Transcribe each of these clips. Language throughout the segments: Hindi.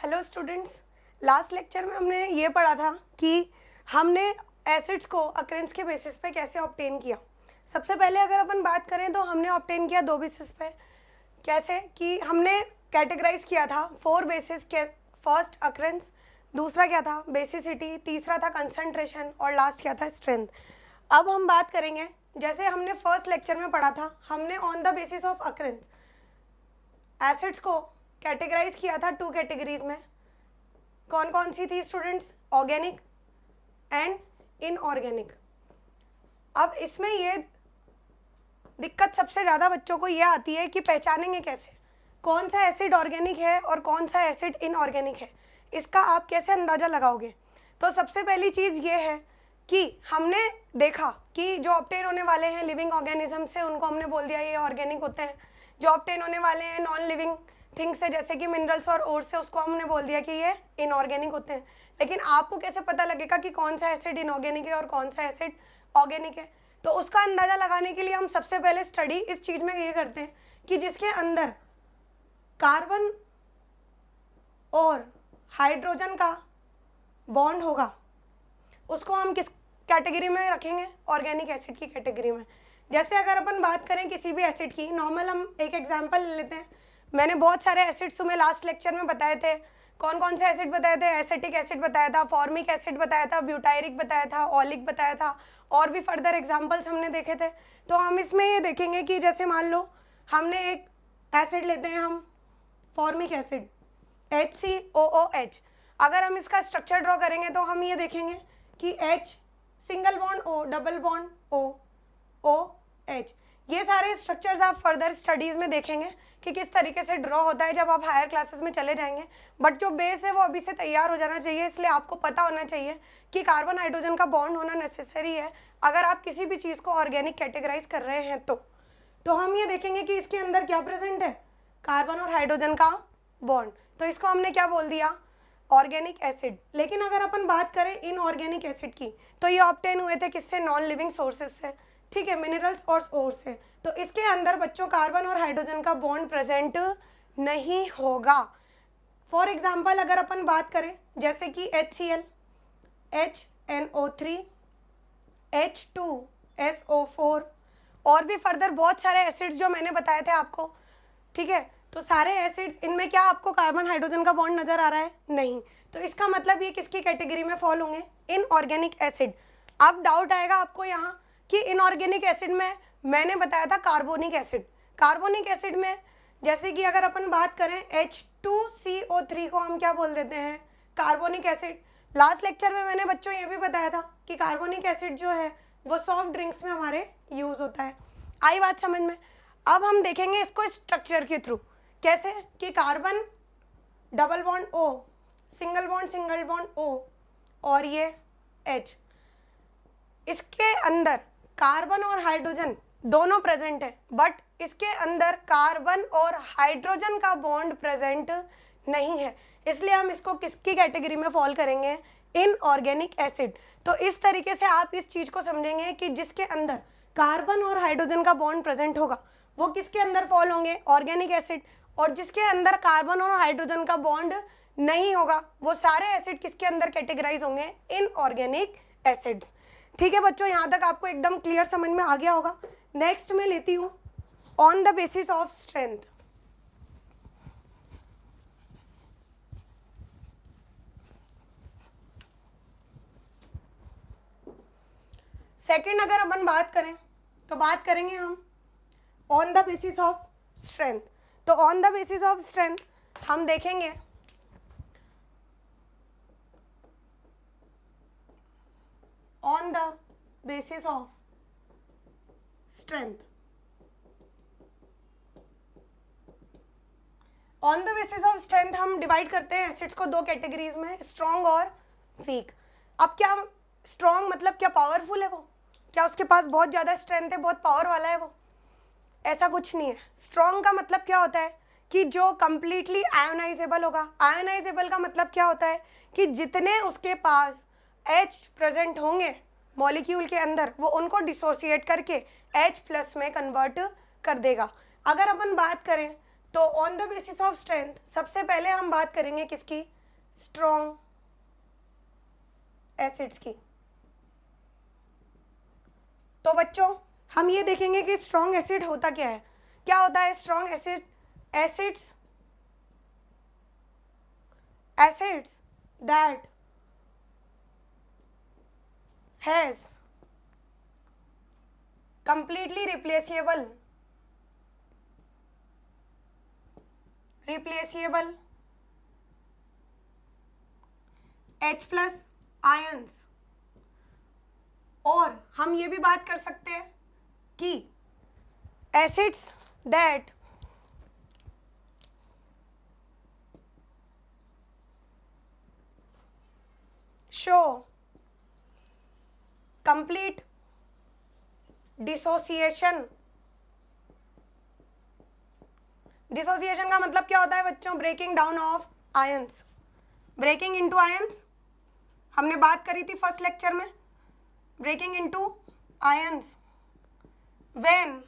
हेलो स्टूडेंट्स, लास्ट लेक्चर में हमने ये पढ़ा था कि हमने एसिड्स को अक्रेंस के बेसिस पे कैसे ऑब्टेन किया। सबसे पहले अगर अपन बात करें तो हमने ऑब्टेन किया दो बेसिस पे। कैसे कि हमने कैटेगराइज किया था 4 बेसिस के, फर्स्ट अक्रेंस, दूसरा क्या था बेसिसिटी, तीसरा था कंसंट्रेशन और लास्ट क्या था स्ट्रेंथ। अब हम बात करेंगे, जैसे हमने फर्स्ट लेक्चर में पढ़ा था, हमने on the basis of occurrences acids को कैटेगराइज किया था 2 कैटेगरीज में। कौन कौन सी थी स्टूडेंट्स? Organic and inorganic. अब इसमें ये दिक्कत सबसे ज़्यादा बच्चों को ये आती है कि पहचानेंगे कैसे कौन सा एसिड ऑर्गेनिक है और कौन सा एसिड इनऑर्गेनिक है, इसका आप कैसे अंदाज़ा लगाओगे। तो सबसे पहली चीज़ ये है कि हमने देखा कि जो ऑब्टेन होने वाले हैं लिविंग ऑर्गेनिज्म से, उनको हमने बोल दिया ये ऑर्गेनिक होते हैं। जो ऑब्टेन होने वाले हैं नॉन लिविंग थिंग्स से, जैसे कि मिनरल्स और ओर से, उसको हमने बोल दिया कि ये इनऑर्गेनिक होते हैं। लेकिन आपको कैसे पता लगेगा कि कौन सा एसिड इनऑर्गेनिक है और कौन सा एसिड ऑर्गेनिक है? तो उसका अंदाज़ा लगाने के लिए हम सबसे पहले स्टडी इस चीज़ में ये करते हैं कि जिसके अंदर कार्बन और हाइड्रोजन का बॉन्ड होगा उसको हम किस कैटेगरी में रखेंगे? ऑर्गेनिक एसिड की कैटेगरी में। जैसे अगर अपन बात करें किसी भी एसिड की, नॉर्मल हम एक एग्जांपल ले लेते हैं। मैंने बहुत सारे एसिड्स तुम्हें लास्ट लेक्चर में बताए थे। कौन कौन से एसिड बताए थे? एसिटिक एसिड बताया था, फॉर्मिक एसिड बताया था, ब्यूटायरिक बताया था, ऑलिक बताया था, और भी फर्दर एग्जांपल्स हमने देखे थे। तो हम इसमें ये देखेंगे कि जैसे मान लो हमने एक एसिड लेते हैं हम, फॉर्मिक एसिड HCOOH। अगर हम इसका स्ट्रक्चर ड्रॉ करेंगे तो हम ये देखेंगे कि H single bond O, double bond O, OH। ये सारे स्ट्रक्चर्स आप फर्दर स्टडीज़ में देखेंगे कि किस तरीके से ड्रॉ होता है जब आप हायर क्लासेस में चले जाएंगे। बट जो बेस है वो अभी से तैयार हो जाना चाहिए, इसलिए आपको पता होना चाहिए कि कार्बन हाइड्रोजन का बॉन्ड होना नेसेसरी है अगर आप किसी भी चीज़ को ऑर्गेनिक कैटेगराइज कर रहे हैं। तो हम ये देखेंगे कि इसके अंदर क्या प्रेजेंट है? कार्बन और हाइड्रोजन का बॉन्ड। तो इसको हमने क्या बोल दिया? Organic acid. लेकिन अगर अपन बात करें इनऑर्गेनिक एसिड की, तो ये ऑब्टेन हुए थे किससे? नॉन लिविंग सोर्सेज से, ठीक है, मिनरल्स और ओर से। तो इसके अंदर बच्चों कार्बन और हाइड्रोजन का बॉन्ड प्रेजेंट नहीं होगा। फॉर एग्जांपल अगर अपन बात करें जैसे कि HCl, HNO3, H2SO4 और भी फर्दर बहुत सारे एसिड्स जो मैंने बताए थे आपको, ठीक है। तो सारे एसिड्स, इनमें क्या आपको कार्बन हाइड्रोजन का बॉन्ड नजर आ रहा है? नहीं। तो इसका मतलब ये किसकी कैटेगरी में फॉल होंगे? Inorganic acid. अब डाउट आएगा आपको यहाँ कि इनऑर्गेनिक एसिड में मैंने बताया था कार्बोनिक एसिड। कार्बोनिक एसिड में जैसे कि अगर अपन बात करें H2CO3 को हम क्या बोल देते हैं? Carbonic acid. लास्ट लेक्चर में मैंने बच्चों ये भी बताया था कि कार्बोनिक एसिड जो है वो सॉफ्ट ड्रिंक्स में हमारे यूज होता है। आई बात समझ में? अब हम देखेंगे इसको स्ट्रक्चर के थ्रू, कैसे कि carbon double bond O, single bond O और ये H। इसके अंदर कार्बन और हाइड्रोजन दोनों प्रेजेंट है, बट इसके अंदर कार्बन और हाइड्रोजन का बॉन्ड प्रेजेंट नहीं है, इसलिए हम इसको किसकी कैटेगरी में फॉल करेंगे? Inorganic acid. तो इस तरीके से आप इस चीज को समझेंगे कि जिसके अंदर कार्बन और हाइड्रोजन का बॉन्ड प्रेजेंट होगा वो किसके अंदर फॉल होंगे? Organic acid. और जिसके अंदर कार्बन और हाइड्रोजन का बॉन्ड नहीं होगा वो सारे एसिड किसके अंदर कैटेगराइज होंगे? Inorganic acids. ठीक है बच्चों, यहाँ तक आपको एकदम क्लियर समझ में आ गया होगा। नेक्स्ट मैं लेती हूँ on the basis of strength. Second अगर अपन बात करें तो बात करेंगे हम on the basis of strength. तो on the basis of strength हम देखेंगे on the basis of strength. On the basis of strength हम डिवाइड करते हैं एसिड्स को 2 कैटेगरीज में, स्ट्रॉन्ग और वीक। अब क्या स्ट्रॉन्ग मतलब क्या पावरफुल है वो? क्या उसके पास बहुत ज़्यादा स्ट्रेंथ है, बहुत पावर वाला है वो? ऐसा कुछ नहीं है। स्ट्रॉन्ग का मतलब क्या होता है कि जो कंप्लीटली आयोनाइजेबल होगा। आयोनाइजेबल का मतलब क्या होता है कि जितने उसके पास H प्रेजेंट होंगे मॉलिक्यूल के अंदर वो उनको डिसोसिएट करके H+ में कन्वर्ट कर देगा। अगर अपन बात करें तो on the basis of strength सबसे पहले हम बात करेंगे किसकी? स्ट्रॉन्ग एसिड्स की। तो बच्चों हम ये देखेंगे कि स्ट्रॉन्ग एसिड होता क्या है। क्या होता है strong acid? Acids that has completely replaceable H plus ions. और हम ये भी बात कर सकते हैं कि acids that show complete dissociation. Dissociation का मतलब क्या होता है बच्चों? Breaking down of ions, breaking into ions. हमने बात करी थी फर्स्ट लेक्चर में, breaking into ions when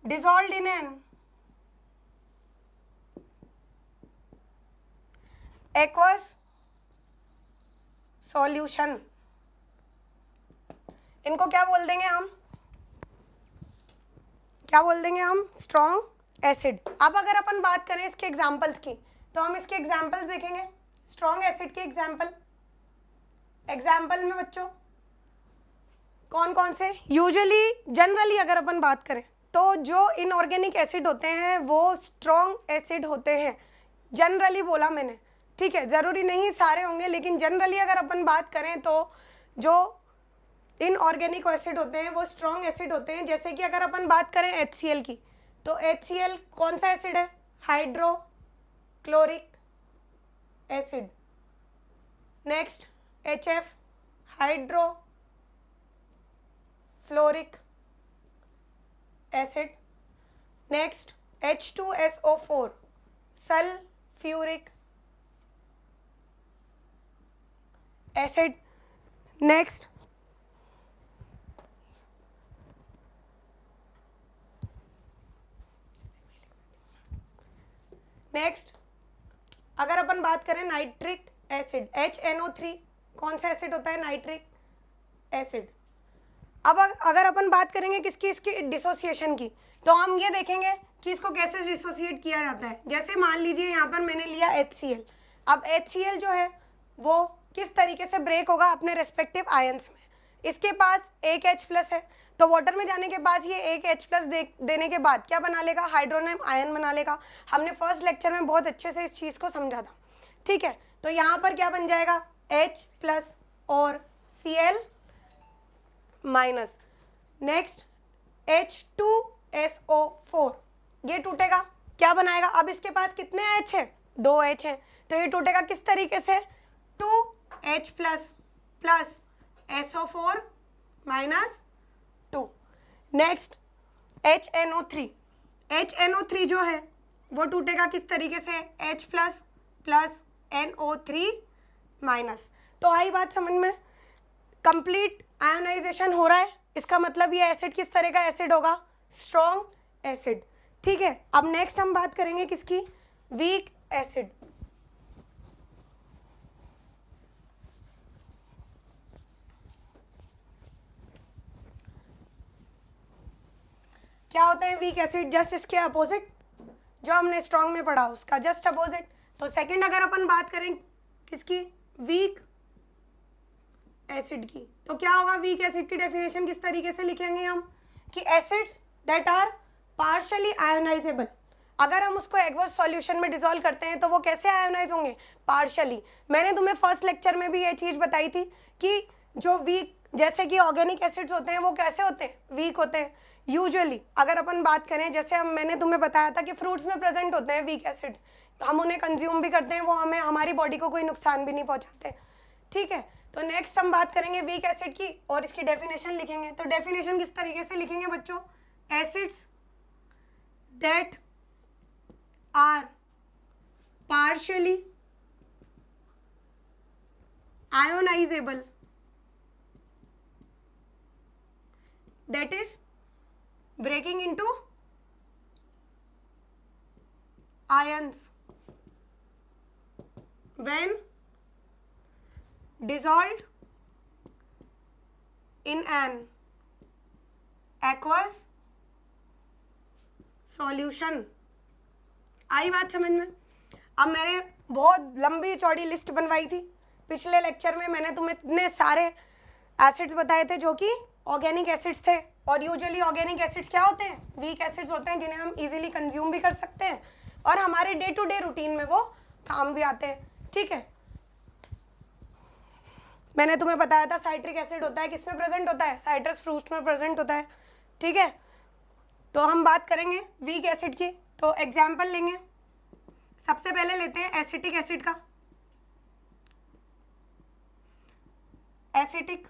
dissolved in an aqueous solution. इनको क्या बोल देंगे हम? क्या बोल देंगे हम? Strong acid. अब अगर अपन बात करें इसके एग्जाम्पल्स की, तो हम इसके एग्जाम्पल्स देखेंगे स्ट्रॉन्ग एसिड के एग्जाम्पल में बच्चों कौन कौन से? यूजुअली जनरली अगर अपन बात करें तो जो इनऑर्गेनिक एसिड होते हैं वो स्ट्रॉन्ग एसिड होते हैं। जनरली बोला मैंने, ठीक है, ज़रूरी नहीं सारे होंगे, लेकिन जनरली अगर अपन बात करें तो जो इनऑर्गेनिक एसिड होते हैं वो स्ट्रॉन्ग एसिड होते हैं। जैसे कि अगर अपन बात करें HCl की, तो HCl कौन सा एसिड है? Hydrochloric acid. Next HF hydrofluoric acid. Next H2SO4 sulphuric acid. Next अगर अपन बात करें नाइट्रिक एसिड, HNO3 कौन सा एसिड होता है? Nitric acid. अब अगर अपन बात करेंगे किसकी? इसकी डिसोसिएशन की, तो हम ये देखेंगे कि इसको कैसे डिसोसिएट किया जाता है। जैसे मान लीजिए यहाँ पर मैंने लिया HCl। अब HCl जो है वो किस तरीके से ब्रेक होगा अपने रेस्पेक्टिव आयंस में। इसके पास एक H प्लस है, तो वाटर में जाने के बाद ये एक H प्लस देने के बाद क्या बना लेगा? हाइड्रोनियम आयन बना लेगा। हमने फर्स्ट लेक्चर में बहुत अच्छे से इस चीज़ को समझा था, ठीक है। तो यहाँ पर क्या बन जाएगा? H प्लस और Cl माइनस। नेक्स्ट H2SO4 ये टूटेगा, क्या बनाएगा? अब इसके पास कितने H है? 2 H हैं, तो ये टूटेगा किस तरीके से? 2H plus plus SO4 minus 2। Next HNO3 जो है वो टूटेगा किस तरीके से? H plus plus NO3 minus. तो आई बात समझ में? कंप्लीट आयोनाइजेशन हो रहा है, इसका मतलब ये एसिड किस तरह का एसिड होगा? स्ट्रॉन्ग एसिड, ठीक है। अब नेक्स्ट हम बात करेंगे किसकी? Weak acid. क्या होते हैं वीक एसिड? जस्ट इसके अपोजिट, जो हमने स्ट्रॉन्ग में पढ़ा उसका जस्ट अपोजिट। तो सेकंड अगर अपन बात करें किसकी? वीक एसिड की, तो क्या होगा? वीक एसिड की डेफिनेशन किस तरीके से लिखेंगे हम? कि acids that are partially ionisable. अगर हम उसको एक्वस सॉल्यूशन में डिसॉल्व करते हैं तो वो कैसे आयोनाइज होंगे? पार्शियली। मैंने तुम्हें फर्स्ट लेक्चर में भी ये चीज़ बताई थी कि जो वीक, जैसे कि ऑर्गेनिक एसिड्स होते हैं वो कैसे होते हैं? वीक होते हैं। यूजुअली अगर अपन बात करें, जैसे मैंने तुम्हें बताया था कि फ्रूट्स में प्रेजेंट होते हैं वीक एसिड्स, हम उन्हें कंज्यूम भी करते हैं, वो हमें हमारी बॉडी को कोई नुकसान भी नहीं पहुंचाते, ठीक है। तो नेक्स्ट हम बात करेंगे वीक एसिड की और इसकी डेफिनेशन लिखेंगे। तो डेफिनेशन किस तरीके से लिखेंगे बच्चों? Acids that are partially ionisable, that is breaking into ions when dissolved in an aqueous solution। आई बात समझ में? अब मैंने बहुत लंबी चौड़ी लिस्ट बनवाई थी पिछले लेक्चर में, मैंने तुम्हें इतने सारे एसिड्स बताए थे जो कि ऑर्गेनिक एसिड्स थे, और यूजुअली ऑर्गेनिक एसिड्स क्या होते हैं? वीक एसिड्स होते हैं जिन्हें हम इजीली कंज्यूम भी कर सकते हैं और हमारे डे टू डे रूटीन में वो काम भी आते हैं। ठीक है, मैंने तुम्हें बताया था साइट्रिक एसिड होता है किसमें प्रेजेंट होता है? साइट्रस फ्रूट में प्रेजेंट होता है। ठीक है, तो हम बात करेंगे वीक एसिड की, तो एग्जाम्पल लेंगे। सबसे पहले लेते हैं एसिटिक एसिड का। एसिटिक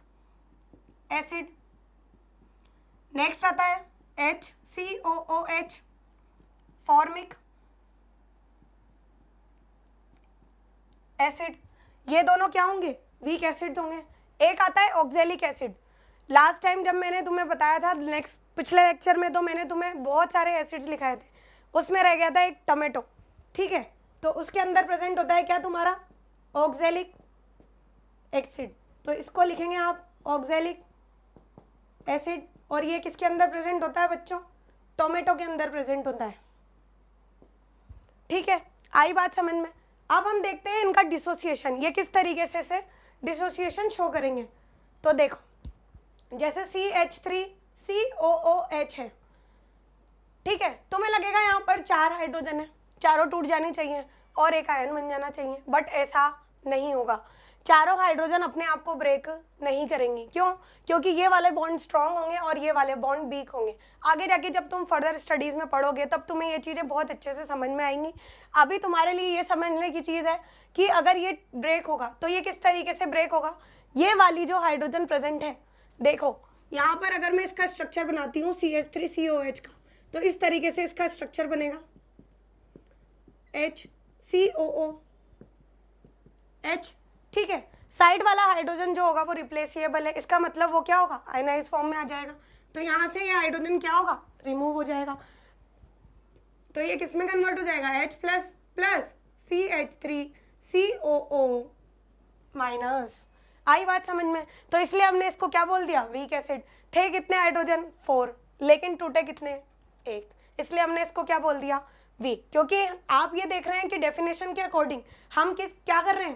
एसिड, नेक्स्ट आता है HCOOH, फॉर्मिक एसिड। ये दोनों क्या होंगे? वीक एसिड होंगे। एक आता है ऑक्जेलिक एसिड। लास्ट टाइम जब मैंने तुम्हें बताया था पिछले लेक्चर में, तो मैंने तुम्हें बहुत सारे एसिड्स लिखाए थे, उसमें रह गया था एक टोमेटो। ठीक है, तो उसके अंदर प्रेजेंट होता है क्या तुम्हारा? Oxalic acid. तो इसको लिखेंगे आप ऑक्जेलिक एसिड। और ये किसके अंदर प्रेजेंट होता है बच्चों? टोमेटो के अंदर प्रेजेंट होता है। ठीक है, आई बात समझ में? अब हम देखते हैं इनका डिसोसिएशन, ये किस तरीके से डिसोसिएशन शो करेंगे। तो देखो, जैसे CH3COOH है। ठीक है, तुम्हें लगेगा यहाँ पर 4 हाइड्रोजन है, चारों टूट जानी चाहिए और एक आयन बन जाना चाहिए, बट ऐसा नहीं होगा। चारों हाइड्रोजन अपने आप को ब्रेक नहीं करेंगी। क्यों? क्योंकि ये वाले बॉन्ड स्ट्रांग होंगे और ये वाले बॉन्ड वीक होंगे। आगे जाके जब तुम फर्दर स्टडीज़ में पढ़ोगे तब तुम्हें ये चीज़ें बहुत अच्छे से समझ में आएंगी। अभी तुम्हारे लिए ये समझने की चीज़ है कि अगर ये ब्रेक होगा तो ये किस तरीके से ब्रेक होगा। ये वाली जो हाइड्रोजन प्रेजेंट है, देखो यहाँ पर अगर मैं इसका स्ट्रक्चर बनाती हूँ CH3COH का, तो इस तरीके से इसका स्ट्रक्चर बनेगा HCOOH। ठीक है, साइड वाला हाइड्रोजन जो होगा वो रिप्लेसेबल है, इसका मतलब वो क्या होगा? आयनाइज फॉर्म में आ जाएगा। तो यहाँ से ये हाइड्रोजन क्या होगा? रिमूव हो जाएगा। तो ये किस में कन्वर्ट हो जाएगा? H plus plus CH3COO minus. आई बात समझ में? तो इसलिए हमने इसको क्या बोल दिया? Weak acid. थे कितने हाइड्रोजन? 4, लेकिन टूटे कितने? 1, इसलिए हमने इसको क्या बोल दिया? वीक। क्योंकि आप ये देख रहे हैं कि डेफिनेशन के अकॉर्डिंग हम क्या कर रहे हैं?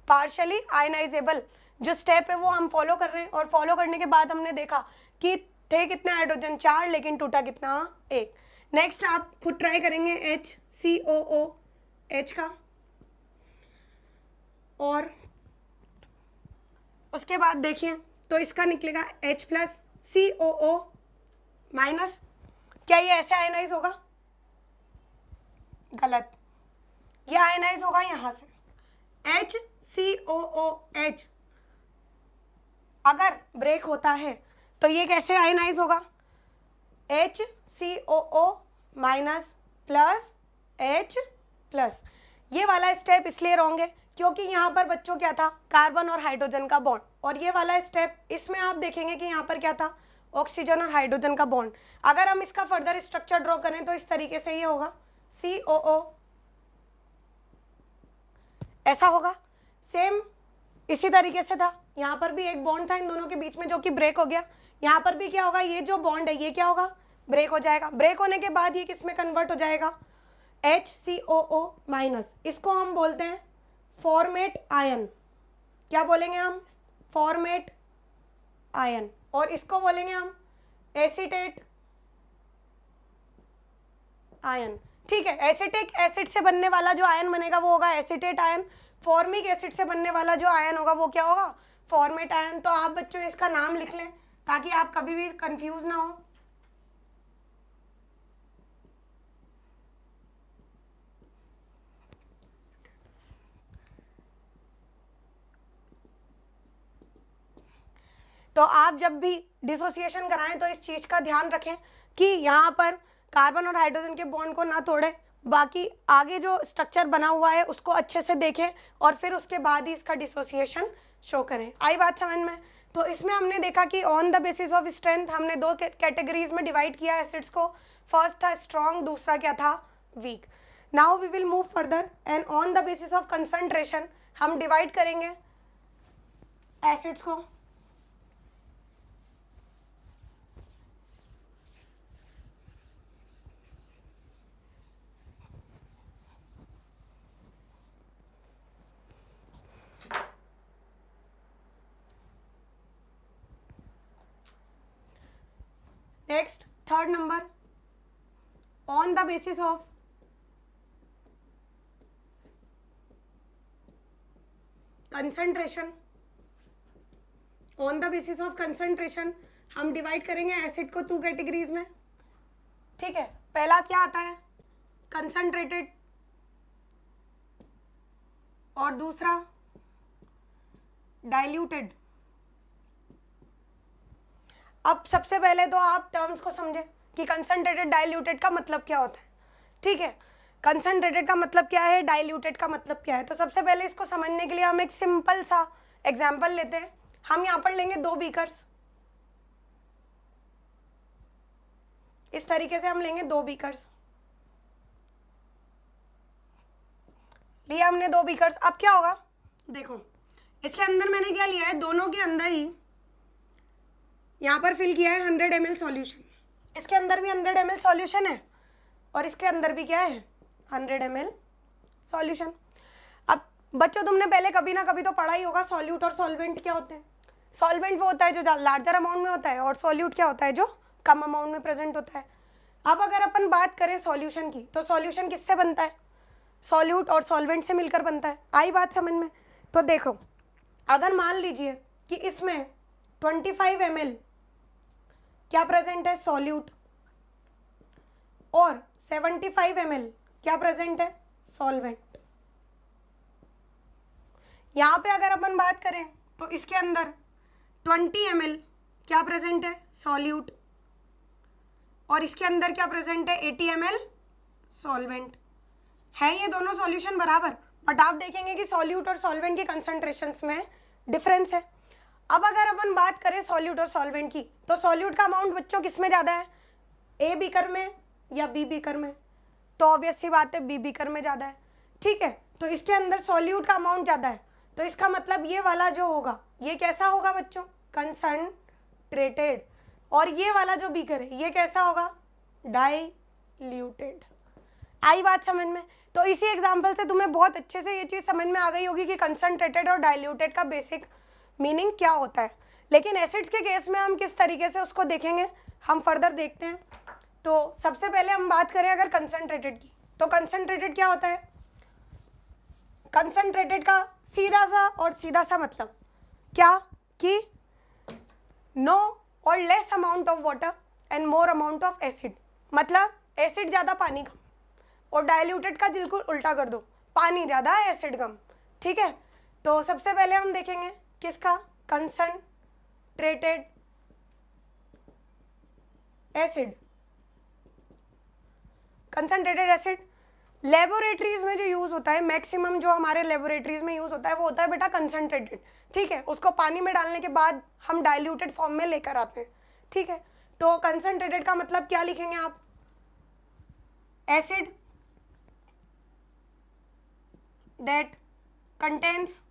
पार्शियली आयनाइजेबल जो स्टेप है वो हम फॉलो कर रहे हैं, और फॉलो करने के बाद हमने देखा कि थे कितने हाइड्रोजन? 4, लेकिन टूटा कितना? 1। नेक्स्ट आप खुद ट्राई करेंगे HCOOH का, और उसके बाद देखिए तो इसका निकलेगा H प्लस COO माइनस। क्या ये ऐसे आयनाइज होगा? गलत, ये आयनाइज होगा यहाँ से। HCOOH अगर ब्रेक होता है तो ये कैसे आयनाइज होगा? HCOO minus plus H plus. ये वाला स्टेप इसलिए रॉन्ग है क्योंकि यहाँ पर बच्चों क्या था? कार्बन और हाइड्रोजन का बॉन्ड। और ये वाला स्टेप, इसमें आप देखेंगे कि यहाँ पर क्या था? ऑक्सीजन और हाइड्रोजन का बॉन्ड। अगर हम इसका फर्दर स्ट्रक्चर ड्रॉ करें तो इस तरीके से ये होगा COO, ऐसा होगा। सेम इसी तरीके से था, यहाँ पर भी एक बॉन्ड था इन दोनों के बीच में जो कि ब्रेक हो गया। यहाँ पर भी क्या होगा? ये जो बॉन्ड है ये क्या होगा? ब्रेक हो जाएगा। ब्रेक होने के बाद ये किस में कन्वर्ट हो जाएगा? HCOO minus. इसको हम बोलते हैं फॉर्मेट आयन। क्या बोलेंगे हम? Format ion. और इसको बोलेंगे हम एसीटेट आयन। ठीक है, एसिटिक एसिड से बनने वाला जो आयन बनेगा वो होगा एसीटेट आयन। फॉर्मिक एसिड से बनने वाला जो आयन होगा वो क्या होगा? Format ion. तो आप बच्चों इसका नाम लिख लें ताकि आप कभी भी कंफ्यूज ना हो। तो आप जब भी डिसोसिएशन कराएं तो इस चीज़ का ध्यान रखें कि यहाँ पर कार्बन और हाइड्रोजन के बॉन्ड को ना तोड़ें, बाकी आगे जो स्ट्रक्चर बना हुआ है उसको अच्छे से देखें और फिर उसके बाद ही इसका डिसोसिएशन शो करें। आई बात समझ में? तो इसमें हमने देखा कि on the basis of strength हमने 2 कैटेगरीज में डिवाइड किया एसिड्स को। फर्स्ट था स्ट्रॉन्ग, दूसरा क्या था? Weak. Now we will move further and on the basis of concentration हम डिवाइड करेंगे एसिड्स को। Next third number, on the basis of concentration, on the basis of concentration हम डिवाइड करेंगे एसिड को 2 कैटेगरीज में। ठीक है, पहला क्या आता है कंसंट्रेटेड और दूसरा डाइल्यूटेड। अब सबसे पहले तो आप टर्म्स को समझें कि कंसंट्रेटेड डाइल्यूटेड का मतलब क्या होता है। ठीक है, कंसंट्रेटेड का मतलब क्या है, डाइल्यूटेड का मतलब क्या है। तो सबसे पहले इसको समझने के लिए हम एक सिंपल सा एग्जाम्पल लेते हैं। हम यहाँ पर लेंगे 2 बीकर्स, इस तरीके से हम लेंगे 2 बीकर्स, लिया हमने 2 बीकर्स। अब क्या होगा, देखो इसके अंदर मैंने क्या लिया है, दोनों के अंदर ही यहाँ पर फिल किया है 100 ml सॉल्यूशन, इसके अंदर भी 100 ml सॉल्यूशन है और इसके अंदर भी क्या है 100 ml सॉल्यूशन। अब बच्चों तुमने पहले कभी ना कभी तो पढ़ा ही होगा सॉल्यूट और सॉल्वेंट क्या होते हैं। सॉल्वेंट वो होता है जो लार्जर अमाउंट में होता है और सॉल्यूट क्या होता है जो कम अमाउंट में प्रेजेंट होता है। अब अगर अपन बात करें सॉल्यूशन की तो सॉल्यूशन किससे बनता है, सॉल्यूट और सॉल्वेंट से मिलकर बनता है। आई बात समझ में। तो देखो अगर मान लीजिए कि इसमें 25 ml क्या प्रेजेंट है सॉल्यूट और 75 ml क्या प्रेजेंट है सॉल्वेंट। यहाँ पे अगर अपन बात करें तो इसके अंदर 20 ml क्या प्रेजेंट है सॉल्यूट और इसके अंदर क्या प्रेजेंट है 80 ml सॉल्वेंट। है ये दोनों सॉल्यूशन बराबर, बट आप देखेंगे कि सॉल्यूट और सॉल्वेंट की कंसंट्रेशंस में डिफरेंस है। अब अगर अपन बात करें सॉल्यूट और सॉल्वेंट की तो सॉल्यूट का अमाउंट बच्चों किस में ज़्यादा है, ए बीकर में या बी बीकर में, तो ऑब्वियस सी बात है बी बीकर में ज़्यादा है। ठीक है, तो इसके अंदर सॉल्यूट का अमाउंट ज़्यादा है तो इसका मतलब ये वाला जो होगा ये कैसा होगा बच्चों कंसंट्रेटेड, और ये वाला जो बीकर है ये कैसा होगा डाइल्यूटेड। आई बात समझ में। तो इसी एग्जाम्पल से तुम्हें बहुत अच्छे से ये चीज़ समझ में आ गई होगी कि कंसंट्रेटेड और डाइल्यूटेड का बेसिक मीनिंग क्या होता है। लेकिन एसिड्स के केस में हम किस तरीके से उसको देखेंगे हम फर्दर देखते हैं। तो सबसे पहले हम बात करें अगर कंसंट्रेटेड की तो कंसंट्रेटेड क्या होता है, कंसंट्रेटेड का सीधा सा मतलब क्या कि नो और less amount of water and more amount of acid, मतलब एसिड ज़्यादा पानी कम, और डाइल्यूटेड का बिल्कुल उल्टा कर दो पानी ज़्यादा एसिड कम। ठीक है, तो सबसे पहले हम देखेंगे किसका concentrated acid. Concentrated acid laboratories में जो यूज़ होता है, मैक्सिमम जो हमारे लेबोरेटरीज में यूज़ होता है वो होता है बेटा कंसंट्रेटेड। ठीक है, उसको पानी में डालने के बाद हम डाइल्यूटेड फॉर्म में लेकर आते हैं। ठीक है, तो कंसंट्रेटेड का मतलब क्या लिखेंगे आप, acid that contains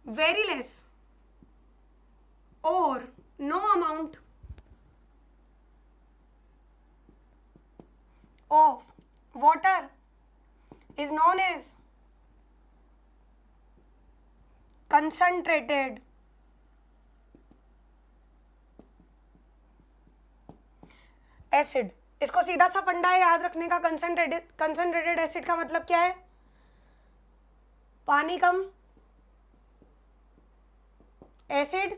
very less or no amount of water is known as concentrated acid। इसको सीधा सा फंडा है याद रखने का, कंसंट्रेटेड एसिड का मतलब क्या है, पानी कम एसिड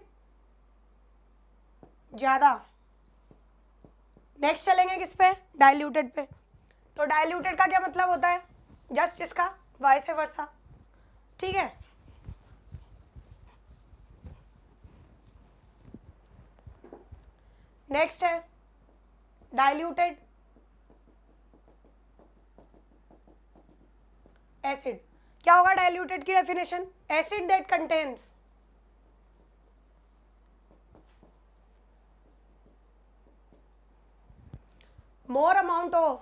ज़्यादा। नेक्स्ट चलेंगे किस पे, डाइल्यूटेड पे। तो डाइल्यूटेड का क्या मतलब होता है, जस्ट इसका वाइस वर्सा। ठीक है, नेक्स्ट है डाइल्यूटेड एसिड। क्या होगा डाइल्यूटेड की definition, acid that contains more amount of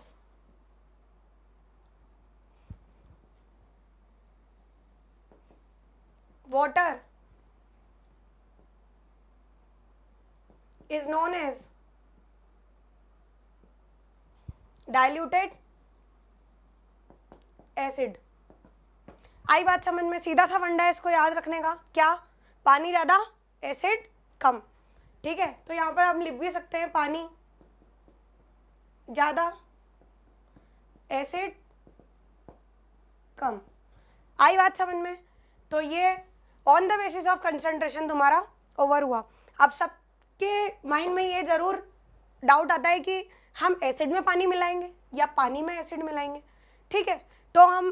water is known as diluted acid। आई बात समझ में? सीधा सा फंडा है, इसको याद रखने का। क्या? पानी ज़्यादा, एसिड कम। ठीक है, तो यहाँ पर हम लिख भी सकते हैं पानी ज़्यादा, एसिड कम। आई बात समझ में? तो ये on the basis of concentration तुम्हारा ओवर हुआ। अब सबके माइंड में ये ज़रूर डाउट आता है कि हम एसिड में पानी मिलाएंगे या पानी में एसिड मिलाएंगे। ठीक है, तो हम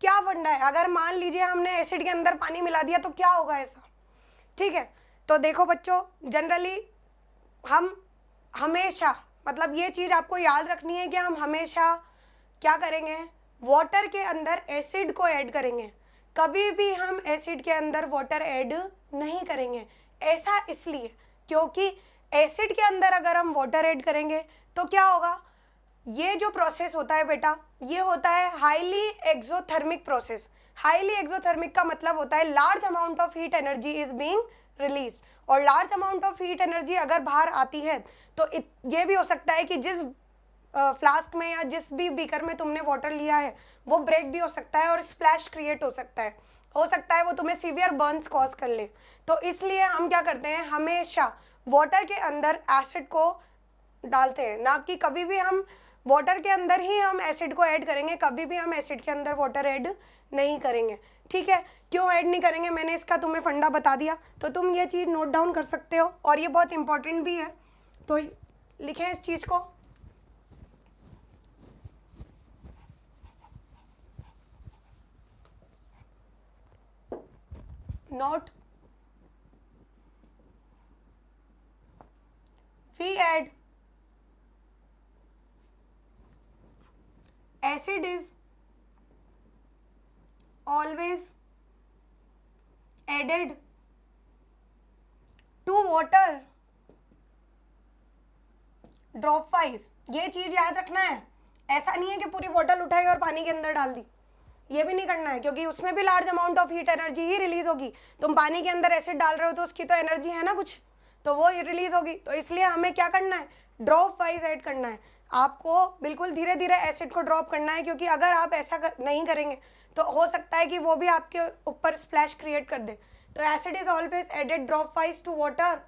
क्या फंडा है, अगर मान लीजिए हमने एसिड के अंदर पानी मिला दिया तो क्या होगा ऐसा। ठीक है, तो देखो बच्चों, जनरली हम हमेशा, मतलब ये चीज़ आपको याद रखनी है कि हम हमेशा क्या करेंगे, वाटर के अंदर एसिड को ऐड करेंगे। कभी भी हम एसिड के अंदर वाटर ऐड नहीं करेंगे। ऐसा इसलिए क्योंकि एसिड के अंदर अगर हम वाटर ऐड करेंगे तो क्या होगा, ये जो प्रोसेस होता है बेटा, ये होता है highly exothermic process. Highly exothermic का मतलब होता है large amount of heat energy is being release. और large amount of heat energy अगर बाहर आती है तो ये भी हो सकता है कि जिस फ्लास्क में या जिस भी बीकर में तुमने वाटर लिया है वो ब्रेक भी हो सकता है और स्प्लैश क्रिएट हो सकता है वो तुम्हें सीवियर बर्न्स कॉज कर ले। तो इसलिए हम क्या करते हैं, हमेशा वाटर के अंदर एसिड को डालते हैं, ना कि कभी भी हम वाटर के अंदर ही हम एसिड को ऐड करेंगे। कभी भी हम एसिड के अंदर वाटर ऐड नहीं करेंगे। ठीक है, क्यों ऐड नहीं करेंगे, मैंने इसका तुम्हें फंडा बता दिया, तो तुम ये चीज़ नोट डाउन कर सकते हो और ये बहुत इंपॉर्टेंट भी है, तो लिखें इस चीज़ को। Note, we add acid is always added to water drop wise। ये चीज याद रखना है। ऐसा नहीं है कि पूरी बोतल उठाई और पानी के अंदर डाल दी, ये भी नहीं करना है, क्योंकि उसमें भी large amount of heat energy he release होगी। तुम पानी के अंदर एसिड डाल रहे हो तो उसकी तो एनर्जी है ना कुछ, तो वो रिलीज होगी। तो इसलिए हमें क्या करना है, ड्रॉप वाइज ऐड करना है। आपको बिल्कुल धीरे धीरे एसिड को ड्रॉप करना है, क्योंकि अगर आप ऐसा नहीं करेंगे तो हो सकता है कि वो भी आपके ऊपर स्प्लैश क्रिएट कर दे। तो acid is always added dropwise to water.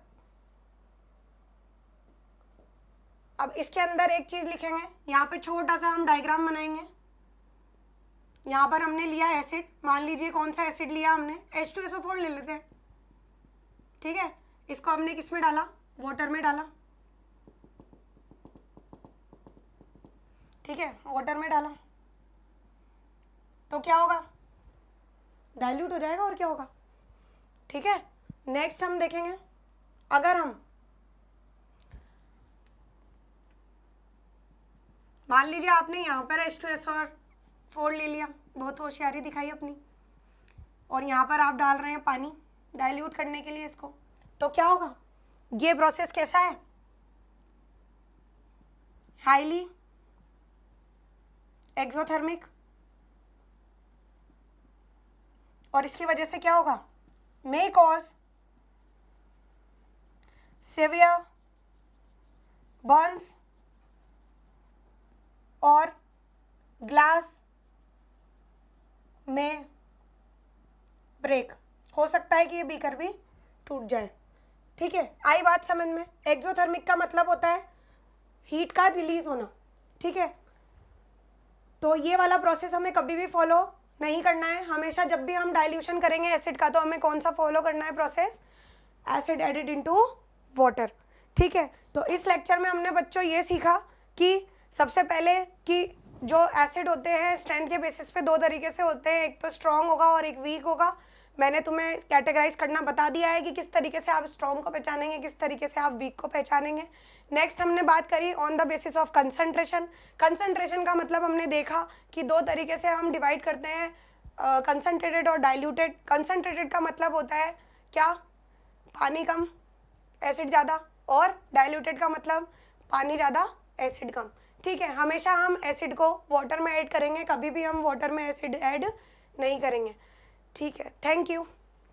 अब इसके अंदर एक चीज लिखेंगे, यहाँ पे छोटा सा हम डायग्राम बनाएंगे। यहाँ पर हमने लिया एसिड, मान लीजिए कौन सा एसिड लिया हमने, H2SO4 ले लेते हैं। ठीक है, इसको हमने किस में डाला, वाटर में डाला। ठीक है, वाटर में डाला तो क्या होगा, डाइल्यूट हो जाएगा और क्या होगा। ठीक है, नेक्स्ट हम देखेंगे, अगर हम मान लीजिए आपने यहाँ पर H2SO4 ले लिया, बहुत होशियारी दिखाई अपनी, और यहाँ पर आप डाल रहे हैं पानी डाइल्यूट करने के लिए इसको, तो क्या होगा, ये प्रोसेस कैसा है, हाईली एक्सोथर्मिक, और इसकी वजह से क्या होगा, मे कॉज सेवियर बर्न्स और ग्लास में ब्रेक, हो सकता है कि ये बीकर भी टूट जाए। ठीक है, आई बात समझ में। एक्सोथर्मिक का मतलब होता है हीट का रिलीज होना। ठीक है, तो ये वाला प्रोसेस हमें कभी भी फॉलो नहीं करना है। हमेशा जब भी हम डाइल्यूशन करेंगे एसिड का तो हमें कौन सा फॉलो करना है process, acid added into water. ठीक है, तो इस लेक्चर में हमने बच्चों ये सीखा कि सबसे पहले कि जो एसिड होते हैं स्ट्रेंथ के बेसिस पे दो तरीके से होते हैं, एक तो स्ट्रॉन्ग होगा और एक वीक होगा। मैंने तुम्हें कैटेगराइज करना बता दिया है कि किस तरीके से आप स्ट्रॉन्ग को पहचानेंगे, किस तरीके से आप वीक को पहचानेंगे। नेक्स्ट हमने बात करी on the basis of concentration. Concentration का मतलब हमने देखा कि दो तरीके से हम डिवाइड करते हैं, कंसंट्रेटेड और डाइल्यूटेड। कंसंट्रेटेड का मतलब होता है क्या, पानी कम एसिड ज़्यादा, और डाइल्यूटेड का मतलब पानी ज़्यादा एसिड कम। ठीक है, हमेशा हम एसिड को वाटर में ऐड करेंगे, कभी भी हम वाटर में एसिड ऐड नहीं करेंगे। ठीक है, थैंक यू।